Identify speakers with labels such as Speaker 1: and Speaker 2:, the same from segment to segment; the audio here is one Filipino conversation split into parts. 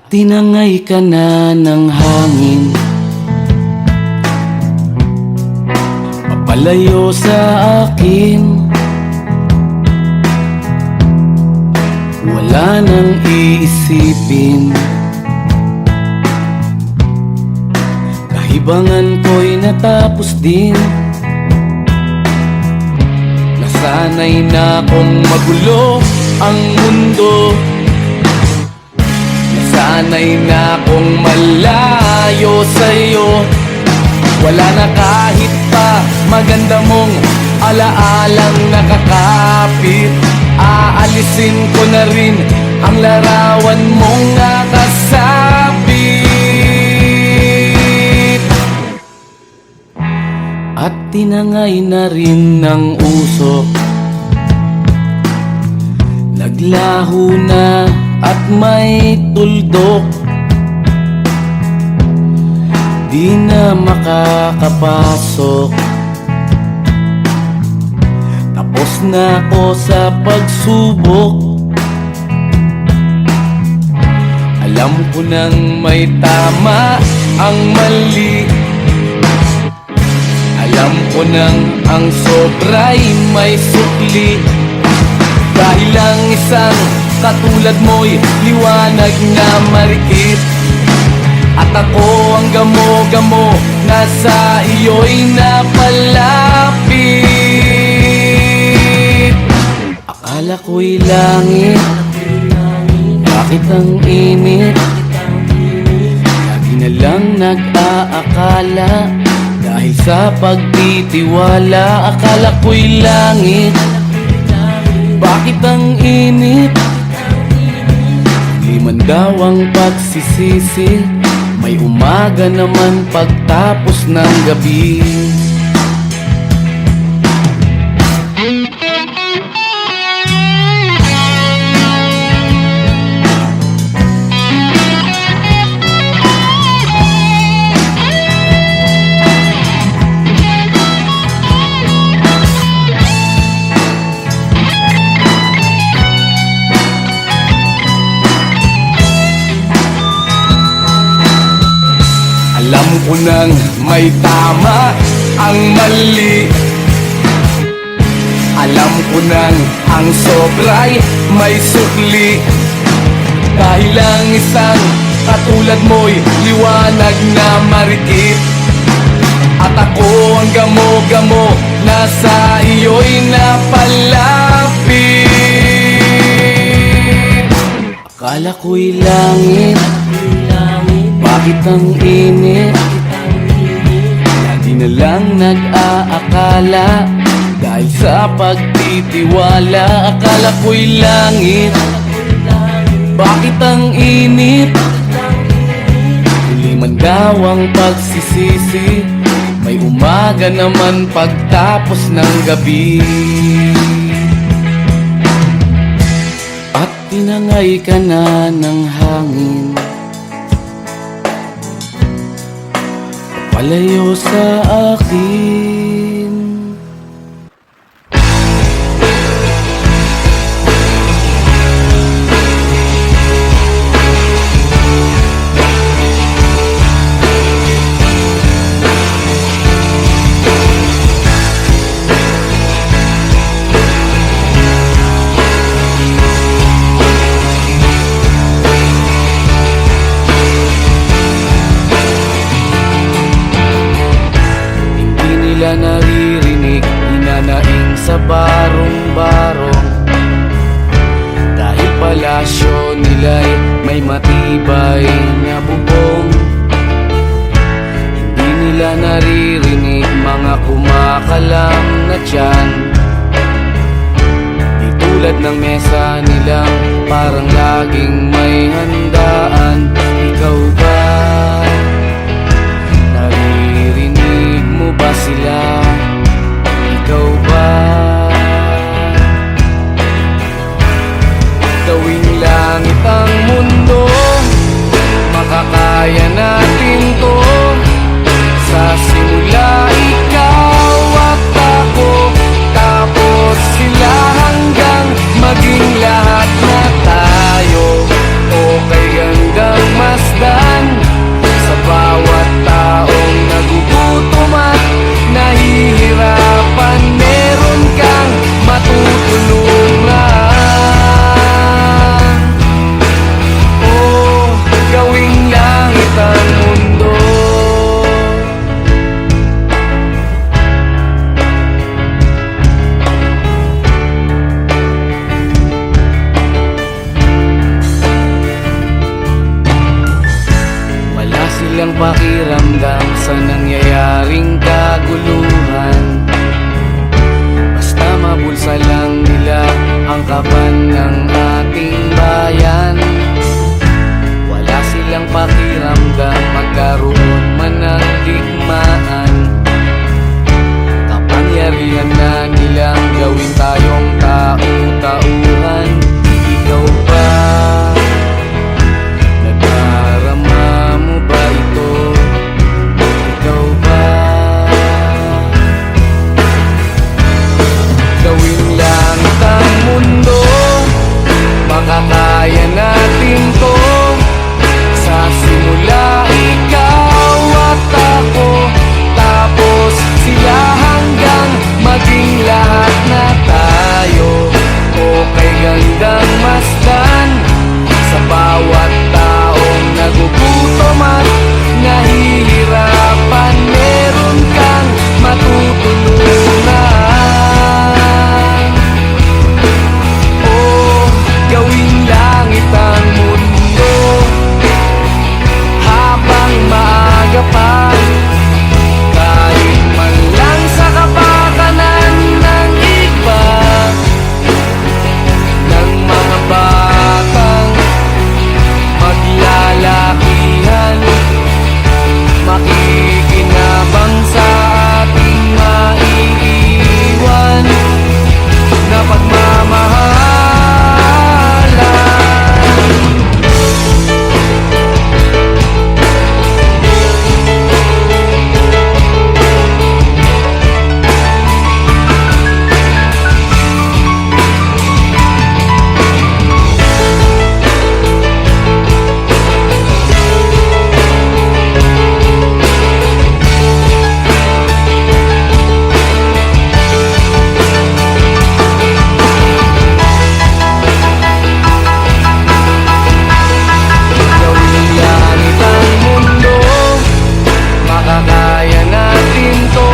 Speaker 1: Tinangay ka na ng hangin, papalayo sa akin. Wala nang iisipin, kahibangan ko'y natapos din. Nasanay na kong magulo ang mundo, nasanay na kong malayo sa'yo. Wala na kahit pa maganda mong alaalang nakakapit. Aalisin ko na rin ang larawan mong nakasabit. At tinangay na rin ng usok, naglaho na at may tuldok. Di na makakapasok, tapos na ako sa pagsubok. Alam ko nang may tama ang mali, alam ko nang ang sobra'y may sukli. Dahil ang isang katulad mo'y liwanag na marikit, at ako ang gamo-gamo na sa iyo'y napalapit. Akala ko'y langit, bakit ang init? Lagi na lang nag-aakala, dahil sa pagtitiwala. Akala ko'y langit, bakit ang init? Di man daw ang pagsisisi, may umaga naman pagtapos ng gabi. Alam ko nang may tama ang mali, alam ko nang ang sobra'y may sukli. Dahil ang isang katulad mo'y liwanag na marikit, at ako ang gamo-gamo na sa iyo'y napalapit. Akala ko'y langit, bakit ang init? Lagi na lang nag-aakala, dahil sa pagtitiwala. Akala ko'y langit, bakit ang init? Huli man daw ang pagsisisi, may umaga naman pagtapos ng gabi. At tinangay ka na ng hangin, palayo sa akin. Nila naririnig, hinanaing sa barong-barong, dahil palasyo nila'y may matibay na bubong. Hindi nila naririnig mga kumakalam na tiyan, di tulad ng mesa nilang parang laging may handaan. Ikaw ba? Naririnig mo ba sila? Ikaw ba? Gawing langit ang mundo, makakaya natin to. Sa simula ikaw at ako, tapos sila, hanggang maging lahat na tayo. Okay hanggang pakiramdam sa nangyayaring kaguluhan. Basta mabulsa lang nila ang kaban ng ating bayan. Wala silang pakiramdam magkaroon man ng digmaan. Kapangyarihan na nilang gawin tayong tau-tauhan. Ikaw ba? Nadarama mo ba ito? Ikaw ba? Gawin langit ang mundo, makakaya natin to. Sa simula ikaw at ako, tapos sila hanggang maging lahat na tayo. Okay gandang masdan sa bawat taong nagugutom at nahihirapan. Meron kang matutulungan. Oh, gawing langit ang mundo habang maaga pa. Kahit man lang sa kapakanan ng iba, ng mga batang maglalakihan, makikinabang sa ating maiiwan na pagmamahalan. Makakaya natin to.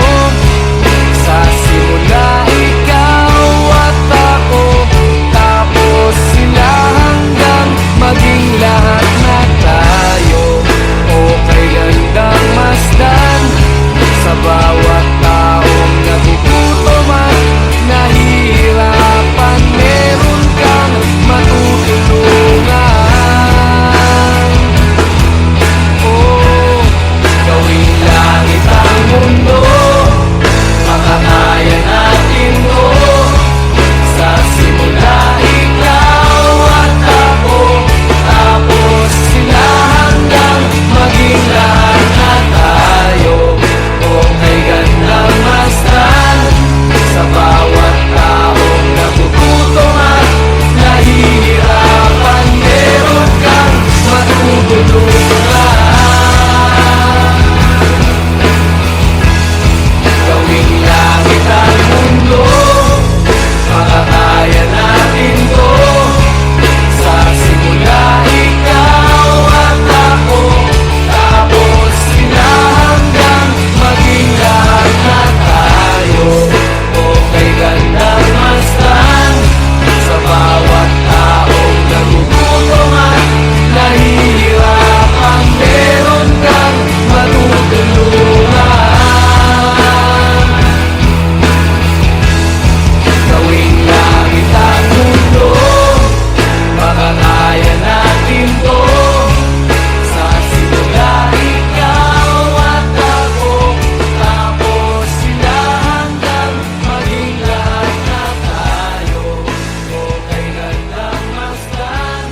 Speaker 1: Sa simula ikaw at ako, tapos sila hanggang maging lahat na tayo. Okay gandang masdan sa bawat taong nagugutom at nahihirapan. Meron kang matutulungan. Oh, gawing langit ang mundo, makakaya natin to. Sa simula ikaw at ako, tapos sila hanggang maging lahat na tayo. Okay gandang masdan sa bawat taong nagugutom at nahihirapan. Meron kang matutulungan. Gawing langit ang mundo, makakaya natin to. Sa simula ikaw at ako, tapos sila hanggang maging lahat na tayo. Okay gandang masdan sa bawat taong nagugutom at nahihirapan. Meron kang matutulungan. Gawing langit ang mundo, makakaya natin to. Sa simula ikaw at ako, tapos sila hanggang maging lahat na tayo. Okay gandang masdan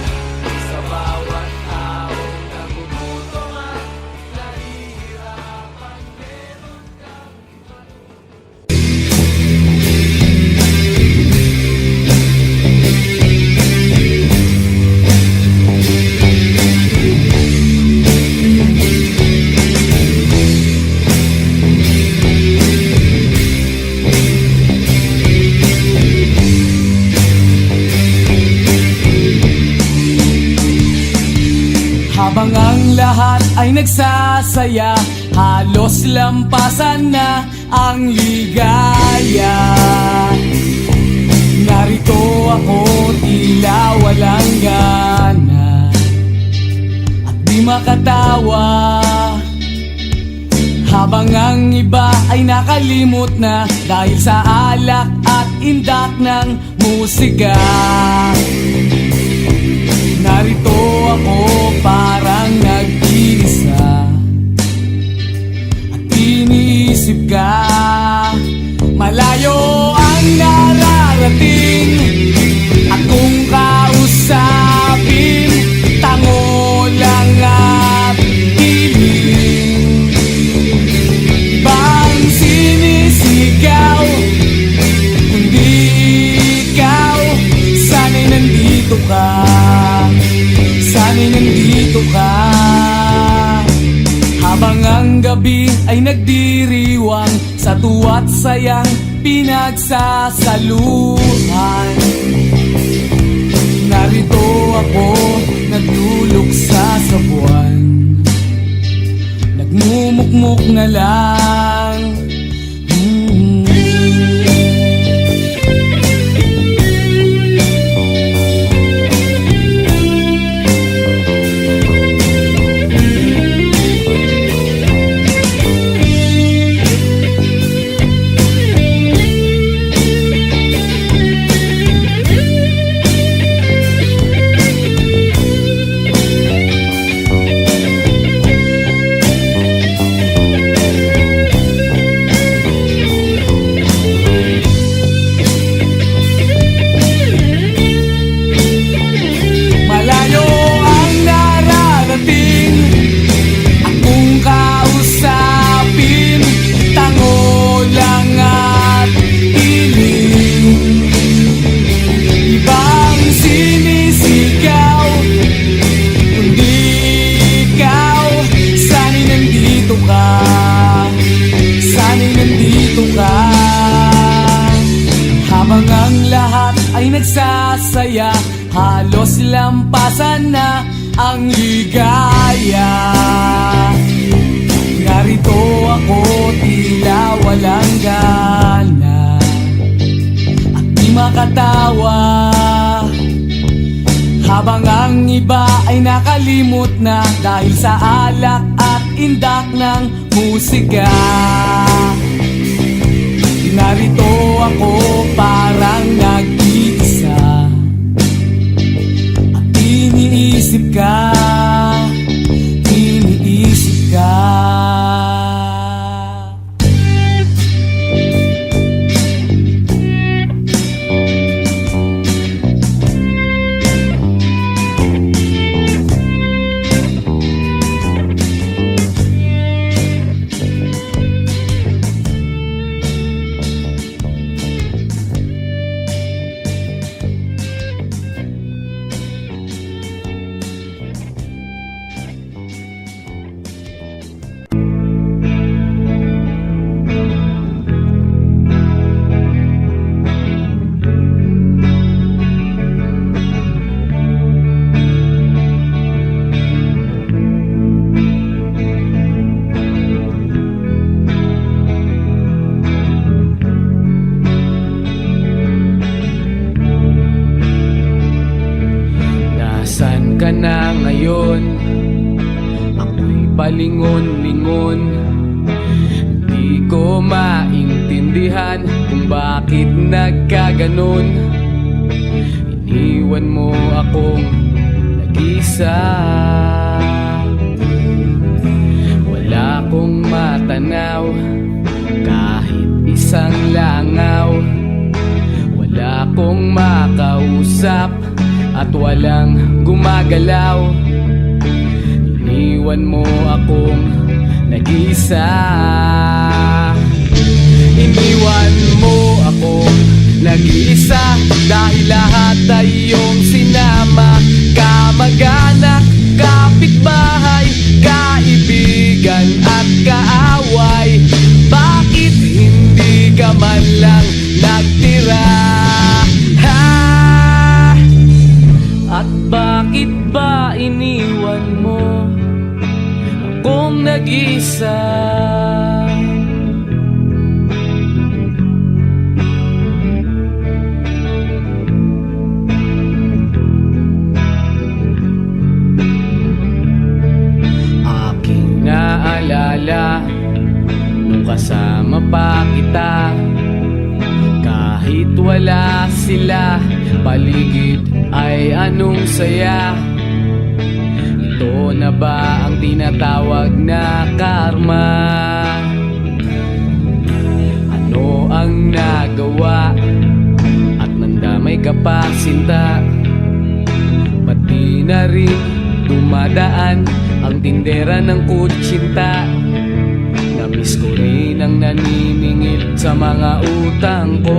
Speaker 1: sa bawat taong nagugutom at nahihirapan. Meron kang habang ang lahat ay nagsasaya, halos lampasan na ang ligaya. Narito ako, tila walang gana at di makatawa. Habang ang iba ay nakalimot na dahil sa alak at indak ng musika. Narito ako parang nag-iisa at iniisip ka. Malayo ang nararating, akong kausapin, tango lang at hiling. Ibang sinisigaw, kundi ikaw. Sana'y nandito ka, sana'y nandito ka. Habang ang gabi ay nagdiriwang sa tuwa't sayang pinagsasaluhan, narito ako nagluluksa sa buwan, nagmumukmuk na lang. Habang ang lahat ay nagsasaya, halos lampasan na ang ligaya. Narito ako tila walang gana at di makatawa. Habang ang iba ay nakalimot na dahil sa alak at indak ng musika. Narito ako parang nag-iisa at iniisip ka, iniisip ka. Nasaan ka na ngayon? Ako'y palingon-lingon, di ko maintindihan kung bakit nagkaganon. Iniwan mo akong nag-isa, wala akong matanaw kahit isang langaw. Wala akong makausap at walang gumagalaw. Iniwan mo akong nag-isa, iniwan mo akong nag-iisa dahil lahat ay iyong sinama. Kamag-anak, kapitbahay, kaibigan at kaaway, bakit hindi ka man lang nagtira? At bakit ba iniwan mo akong nag-isa? Aking naalala Kung kasama pa kita, kahit wala sila, paligid ay anong saya. Ito na ba ang tinatawag na karma? Ano ang nagawa at nandamay ka pa sinta? Pati na rin dumadaan ang tindera ng kutsinta. Namiss ko rin ang naniningil sa mga utang ko.